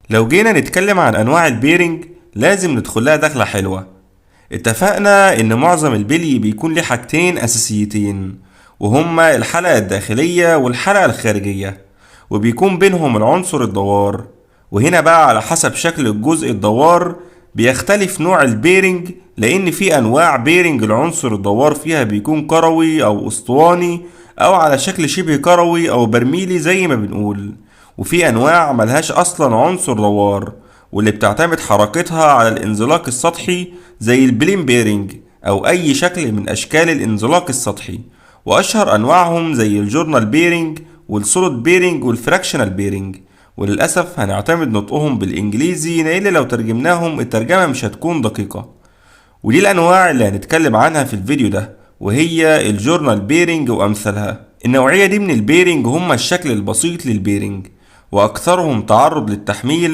لو جينا نتكلم عن انواع البيرنج لازم ندخلها دخلة حلوة. اتفقنا ان معظم البلي بيكون ليه حاجتين اساسيتين، وهما الحلقة الداخلية والحلقة الخارجية، وبيكون بينهم العنصر الدوار. وهنا بقى على حسب شكل الجزء الدوار بيختلف نوع البيرنج، لان في انواع بيرنج العنصر الدوار فيها بيكون كروي او اسطواني او على شكل شبه كروي او برميلي زي ما بنقول. وفي انواع ملهاش اصلا عنصر دوار، واللي بتعتمد حركتها على الانزلاق السطحي زي البلين بيرنج او اي شكل من اشكال الانزلاق السطحي. واشهر انواعهم زي الجورنال بيرنج والسوليد بيرنج والفراكشنال بيرنج. وللاسف هنعتمد نطقهم بالانجليزي لان لو ترجمناهم الترجمة مش هتكون دقيقة. ودي الانواع اللي هنتكلم عنها في الفيديو ده، وهي الجورنال بيرنج وامثالها. النوعية دي من البيرنج هم الشكل البسيط للبيرنج، واكثرهم تعرض للتحميل